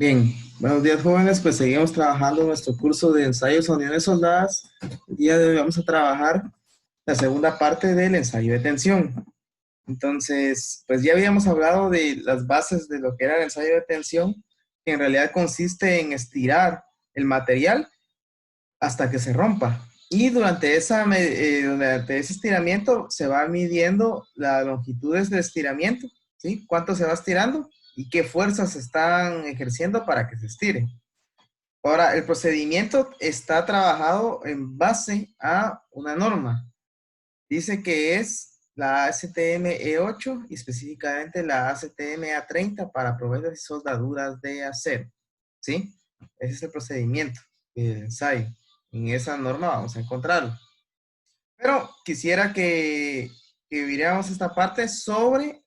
Bien, buenos días jóvenes, pues seguimos trabajando en nuestro curso de ensayos a uniones soldadas. El día de hoy vamos a trabajar la segunda parte del ensayo de tensión. Entonces, pues ya habíamos hablado de las bases de lo que era el ensayo de tensión, que en realidad consiste en estirar el material hasta que se rompa. Y durante ese estiramiento se va midiendo las longitudes de estiramiento, ¿sí? Cuánto se va estirando y qué fuerzas se están ejerciendo para que se estire. Ahora, el procedimiento está trabajado en base a una norma. Dice que es la ASTM-E8 y específicamente la ASTM-A30 para proveedores y soldaduras de acero. ¿Sí? Ese es el procedimiento del ensayo. En esa norma vamos a encontrarlo. Pero quisiera que viéramos esta parte sobre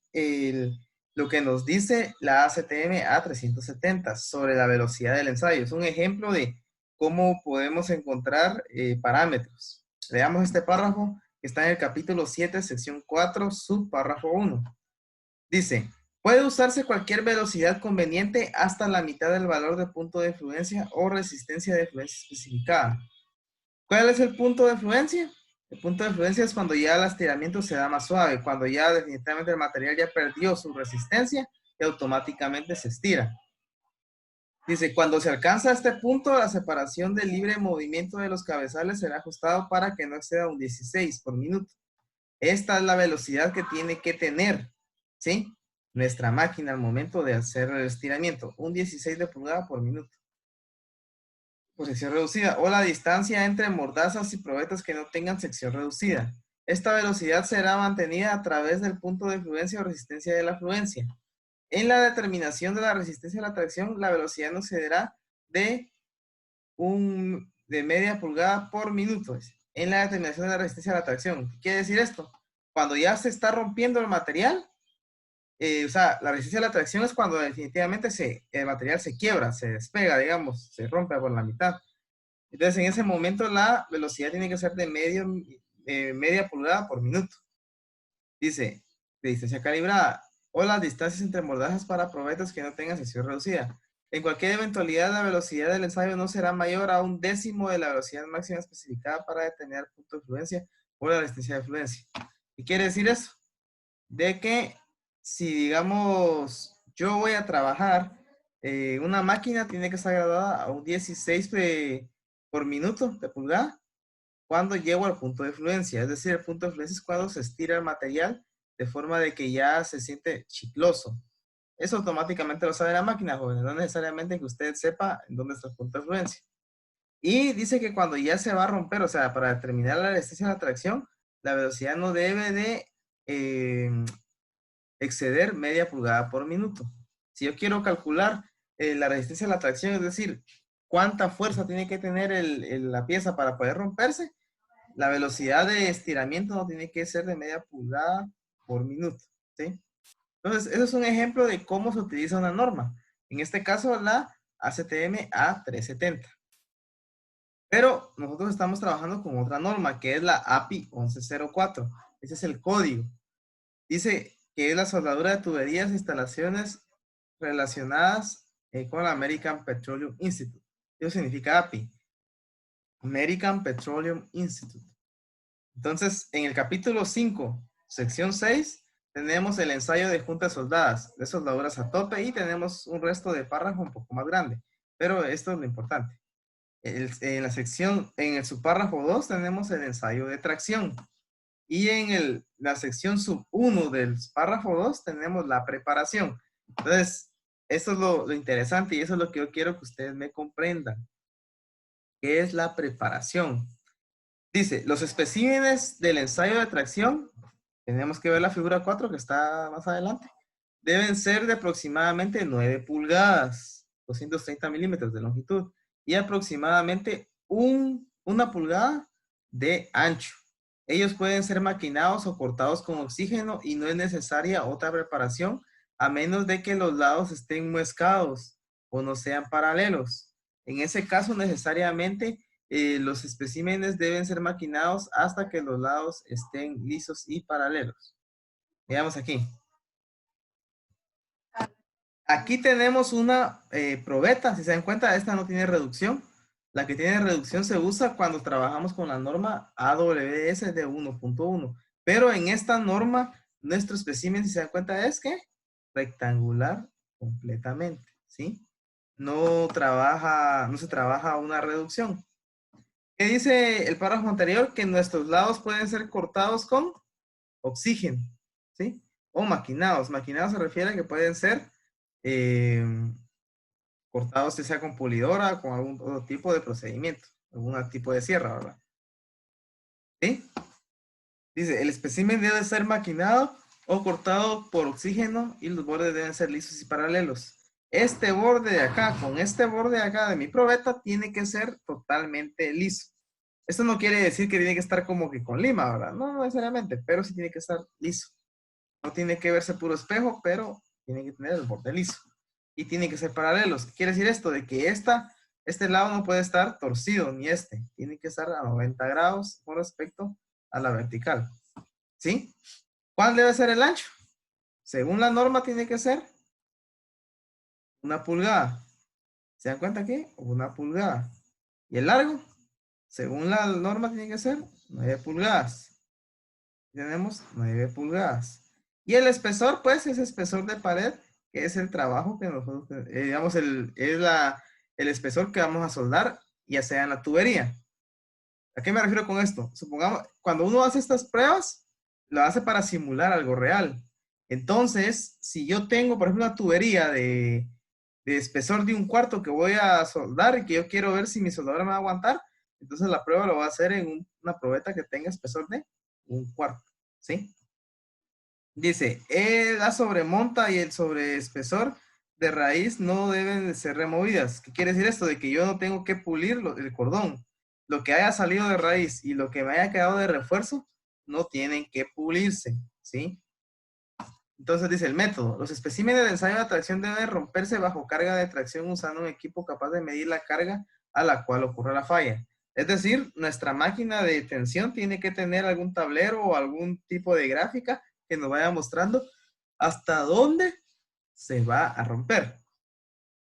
lo que nos dice la ACTM A370 sobre la velocidad del ensayo. Es un ejemplo de cómo podemos encontrar parámetros. Veamos este párrafo que está en el capítulo 7, sección 4, subpárrafo 1. Dice, puede usarse cualquier velocidad conveniente hasta la mitad del valor de punto de fluencia o resistencia de fluencia especificada. ¿Cuál es el punto de fluencia? El punto de fluencia es cuando ya el estiramiento se da más suave, cuando ya definitivamente el material ya perdió su resistencia y automáticamente se estira. Dice, cuando se alcanza este punto, la separación del libre movimiento de los cabezales será ajustado para que no exceda un 16 por minuto. Esta es la velocidad que tiene que tener, ¿sí? Nuestra máquina al momento de hacer el estiramiento, un 16 de pulgada por minuto. Por sección reducida, o la distancia entre mordazas y probetas que no tengan sección reducida. Esta velocidad será mantenida a través del punto de fluencia o resistencia de la fluencia. En la determinación de la resistencia a la tracción, la velocidad no excederá de media pulgada por minuto. En la determinación de la resistencia a la tracción. ¿Qué quiere decir esto? Cuando ya se está rompiendo el material, o sea, la resistencia a la tracción es cuando definitivamente el material se quiebra, se despega, digamos, se rompe por la mitad. Entonces, en ese momento la velocidad tiene que ser de media pulgada por minuto. Dice, de distancia calibrada, o las distancias entre mordajas para probetas que no tengan sección reducida. En cualquier eventualidad, la velocidad del ensayo no será mayor a un décimo de la velocidad máxima especificada para determinar el punto de fluencia o la resistencia de fluencia. ¿Qué quiere decir eso? De que si, digamos, yo voy a trabajar, una máquina tiene que estar graduada a un 16 por minuto de pulgada cuando llego al punto de fluencia. Es decir, el punto de fluencia es cuando se estira el material de forma de que ya se siente chicloso. Eso automáticamente lo sabe la máquina, jóvenes. No necesariamente que usted sepa en dónde está el punto de fluencia. Y dice que cuando ya se va a romper, o sea, para determinar la resistencia a la tracción, la velocidad no debe de exceder media pulgada por minuto. Si yo quiero calcular la resistencia a la tracción, es decir, cuánta fuerza tiene que tener la pieza para poder romperse, la velocidad de estiramiento no tiene que ser de media pulgada por minuto, ¿sí? Entonces, eso es un ejemplo de cómo se utiliza una norma. En este caso, la ACTM A370. Pero nosotros estamos trabajando con otra norma, que es la API 1104. Ese es el código. Dice que es la soldadura de tuberías e instalaciones relacionadas con la American Petroleum Institute. Eso significa API. American Petroleum Institute. Entonces, en el capítulo 5, sección 6, tenemos el ensayo de juntas soldadas, de soldaduras a tope, y tenemos un resto de párrafo un poco más grande. Pero esto es lo importante. En la sección, en el subpárrafo 2, tenemos el ensayo de tracción. Y en la sección sub 1 del párrafo 2 tenemos la preparación. Entonces, eso es lo interesante y eso es lo que yo quiero que ustedes me comprendan. ¿Qué es la preparación? Dice, los especímenes del ensayo de tracción, tenemos que ver la figura 4 que está más adelante, deben ser de aproximadamente 9 pulgadas, 230 milímetros de longitud y aproximadamente una pulgada de ancho. Ellos pueden ser maquinados o cortados con oxígeno y no es necesaria otra preparación a menos de que los lados estén muescados o no sean paralelos. En ese caso, necesariamente los especímenes deben ser maquinados hasta que los lados estén lisos y paralelos. Veamos aquí. Aquí tenemos una probeta, si se dan cuenta, esta no tiene reducción. La que tiene reducción se usa cuando trabajamos con la norma AWS de 1.1. Pero en esta norma, nuestro espécimen, si se dan cuenta, es que rectangular completamente, ¿sí? No se trabaja una reducción. ¿Qué dice el párrafo anterior? Que nuestros lados pueden ser cortados con oxígeno, ¿sí? O maquinados. Maquinados se refiere a que pueden ser eh, cortados ya sea con pulidora, con algún otro tipo de procedimiento, algún tipo de sierra, ¿verdad? ¿Sí? Dice, el espécimen debe ser maquinado o cortado por oxígeno y los bordes deben ser lisos y paralelos. Este borde de acá con este borde de acá de mi probeta tiene que ser totalmente liso. Esto no quiere decir que tiene que estar como que con lima, ¿verdad? No necesariamente, pero sí tiene que estar liso. No tiene que verse puro espejo, pero tiene que tener el borde liso. Y tiene que ser paralelos. ¿Qué quiere decir esto? De que este lado no puede estar torcido, ni este. Tiene que estar a 90 grados con respecto a la vertical. ¿Sí? ¿Cuál debe ser el ancho? Según la norma tiene que ser 1 pulgada. ¿Se dan cuenta aquí? 1 pulgada. ¿Y el largo? Según la norma tiene que ser 9 pulgadas. Tenemos 9 pulgadas. Y el espesor, pues, es espesor de pared, que es el trabajo que nosotros, digamos, el espesor que vamos a soldar, ya sea en la tubería. ¿A qué me refiero con esto? Supongamos, cuando uno hace estas pruebas, lo hace para simular algo real. Entonces, si yo tengo, por ejemplo, una tubería de espesor de 1/4 que voy a soldar y que yo quiero ver si mi soldadura me va a aguantar, entonces la prueba lo voy a hacer en una probeta que tenga espesor de 1/4, ¿sí? Dice, la sobremonta y el sobreespesor de raíz no deben de ser removidas. ¿Qué quiere decir esto? De que yo no tengo que pulir el cordón. Lo que haya salido de raíz y lo que me haya quedado de refuerzo no tienen que pulirse, ¿sí? Entonces dice el método. Los especímenes de ensayo de tracción deben romperse bajo carga de tracción usando un equipo capaz de medir la carga a la cual ocurre la falla. Es decir, nuestra máquina de tensión tiene que tener algún tablero o algún tipo de gráfica que nos vaya mostrando hasta dónde se va a romper.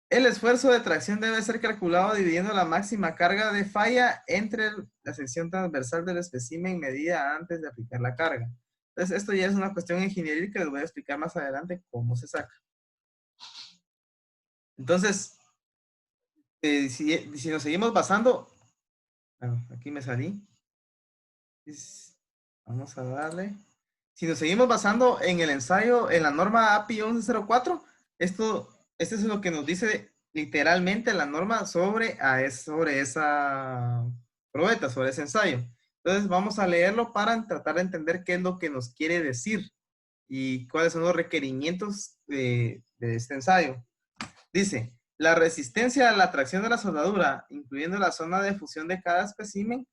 El esfuerzo de tracción debe ser calculado dividiendo la máxima carga de falla entre la sección transversal del espécimen medida antes de aplicar la carga. Entonces, esto ya es una cuestión ingenieril que les voy a explicar más adelante cómo se saca. Entonces, si nos seguimos basando, bueno, aquí me salí. Vamos a darle. Si nos seguimos basando en el ensayo, en la norma API 1104, esto es lo que nos dice literalmente la norma sobre esa probeta, sobre ese ensayo. Entonces vamos a leerlo para tratar de entender qué es lo que nos quiere decir y cuáles son los requerimientos de este ensayo. Dice, la resistencia a la tracción de la soldadura, incluyendo la zona de fusión de cada espécimen,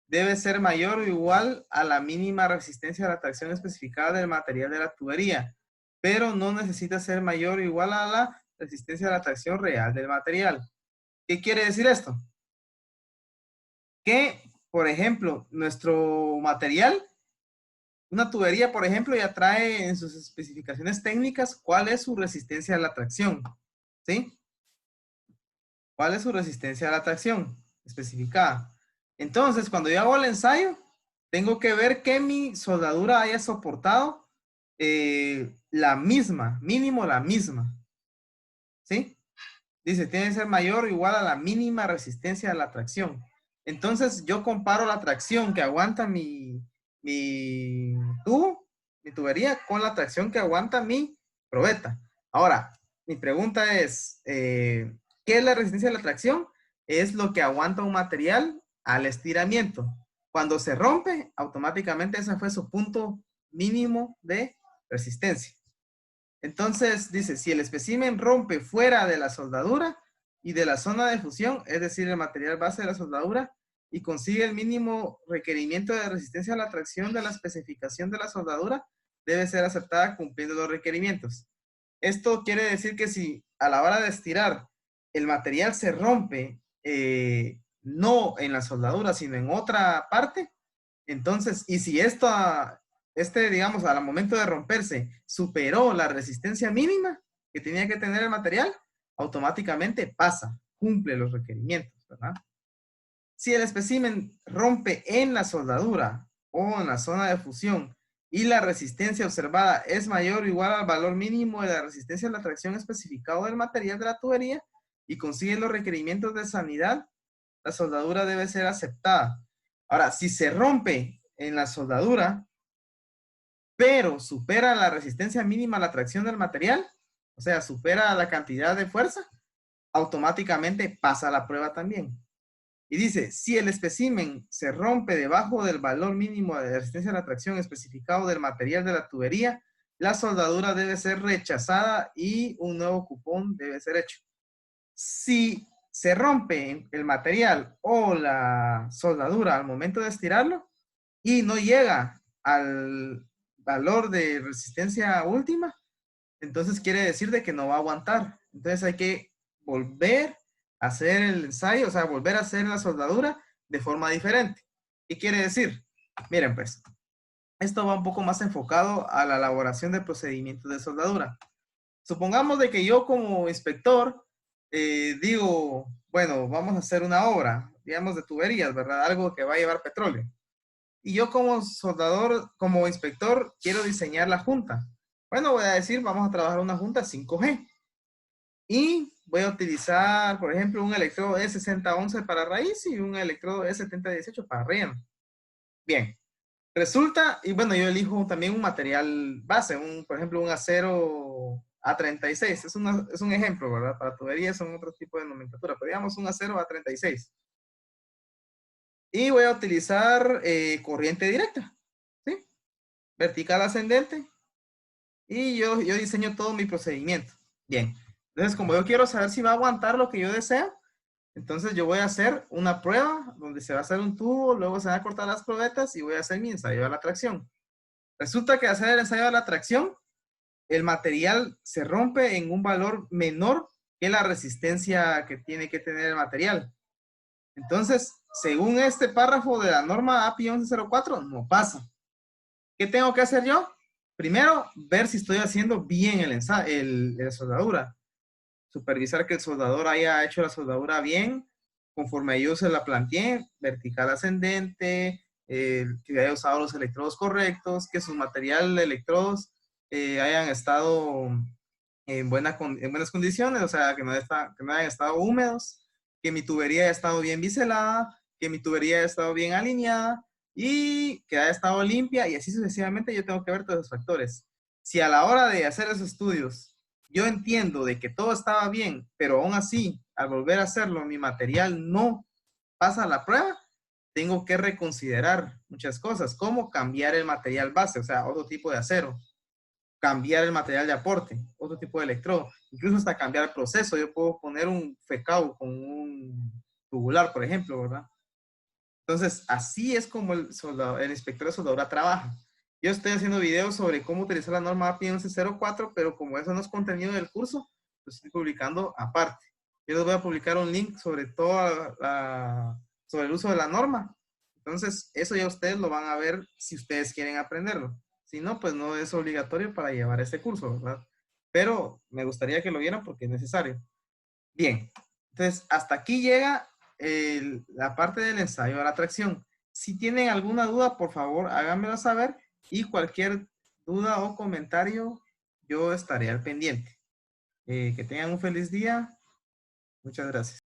debe ser mayor o igual a la mínima resistencia a la tracción especificada del material de la tubería, pero no necesita ser mayor o igual a la resistencia a la tracción real del material. ¿Qué quiere decir esto? Que, por ejemplo, nuestro material, una tubería, por ejemplo, ya trae en sus especificaciones técnicas cuál es su resistencia a la tracción, ¿sí? ¿Cuál es su resistencia a la tracción especificada? Entonces, cuando yo hago el ensayo, tengo que ver que mi soldadura haya soportado la misma, mínimo la misma, ¿sí? Dice, tiene que ser mayor o igual a la mínima resistencia a la tracción. Entonces, yo comparo la tracción que aguanta mi tubo, mi tubería, con la tracción que aguanta mi probeta. Ahora, mi pregunta es, ¿qué es la resistencia a la tracción? Es lo que aguanta un material al estiramiento. Cuando se rompe, automáticamente ese fue su punto mínimo de resistencia. Entonces, dice, si el espécimen rompe fuera de la soldadura y de la zona de fusión, es decir, el material base de la soldadura, y consigue el mínimo requerimiento de resistencia a la tracción de la especificación de la soldadura, debe ser aceptada cumpliendo los requerimientos. Esto quiere decir que si a la hora de estirar el material se rompe, no en la soldadura, sino en otra parte, entonces, y si digamos, al momento de romperse, superó la resistencia mínima, que tenía que tener el material, automáticamente pasa, cumple los requerimientos, ¿verdad? Si el espécimen rompe en la soldadura o en la zona de fusión y la resistencia observada es mayor o igual al valor mínimo de la resistencia a la tracción especificado del material de la tubería y consigue los requerimientos de sanidad, la soldadura debe ser aceptada. Ahora, si se rompe en la soldadura, pero supera la resistencia mínima a la tracción del material, o sea, supera la cantidad de fuerza, automáticamente pasa la prueba también. Y dice, si el espécimen se rompe debajo del valor mínimo de resistencia a la tracción especificado del material de la tubería, la soldadura debe ser rechazada y un nuevo cupón debe ser hecho. Si se rompe el material o la soldadura al momento de estirarlo y no llega al valor de resistencia última, entonces quiere decir de que no va a aguantar. Entonces hay que volver a hacer el ensayo, o sea, volver a hacer la soldadura de forma diferente. ¿Qué quiere decir? Miren pues, esto va un poco más enfocado a la elaboración de procedimientos de soldadura. Supongamos de que yo como inspector digo, bueno, vamos a hacer una obra, digamos de tuberías, ¿verdad? Algo que va a llevar petróleo. Y yo como soldador, como inspector, quiero diseñar la junta. Bueno, voy a decir, vamos a trabajar una junta 5G. Y voy a utilizar, por ejemplo, un electrodo E6011 para raíz y un electrodo E7018 para relleno. Bien, resulta, y bueno, yo elijo también un material base, por ejemplo, un acero A36. Es un ejemplo, ¿verdad? Para tuberías son otro tipo de nomenclatura, pero digamos un acero A36. Y voy a utilizar corriente directa, ¿sí? Vertical ascendente. Y yo diseño todo mi procedimiento. Bien. Entonces, como yo quiero saber si va a aguantar lo que yo deseo, entonces yo voy a hacer una prueba donde se va a hacer un tubo, luego se van a cortar las probetas y voy a hacer mi ensayo de la tracción. Resulta que al hacer el ensayo de la tracción, el material se rompe en un valor menor que la resistencia que tiene que tener el material. Entonces, según este párrafo de la norma API 1104, no pasa. ¿Qué tengo que hacer yo? Primero, ver si estoy haciendo bien la soldadura. Supervisar que el soldador haya hecho la soldadura bien, conforme yo se la planteé, vertical ascendente, que haya usado los electrodos correctos, que sus materiales de electrodos hayan estado en buenas condiciones, o sea, que no hayan estado húmedos, que mi tubería haya estado bien biselada, que mi tubería haya estado bien alineada y que haya estado limpia y así sucesivamente yo tengo que ver todos esos factores. Si a la hora de hacer esos estudios yo entiendo de que todo estaba bien, pero aún así, al volver a hacerlo, mi material no pasa la prueba, tengo que reconsiderar muchas cosas, como cambiar el material base, o sea, otro tipo de acero, cambiar el material de aporte, otro tipo de electrodo, incluso hasta cambiar el proceso. Yo puedo poner un FECAU con un tubular, por ejemplo, ¿verdad? Entonces, así es como el inspector de soldadura trabaja. Yo estoy haciendo videos sobre cómo utilizar la norma API 1104, pero como eso no es contenido del curso, lo estoy publicando aparte. Yo les voy a publicar un link sobre sobre el uso de la norma. Entonces, eso ya ustedes lo van a ver si ustedes quieren aprenderlo. Si no, pues no es obligatorio para llevar este curso, ¿verdad? Pero me gustaría que lo vieran porque es necesario. Bien, entonces hasta aquí llega la parte del ensayo de la atracción. Si tienen alguna duda, por favor, háganmelo saber y cualquier duda o comentario, yo estaré al pendiente. Que tengan un feliz día. Muchas gracias.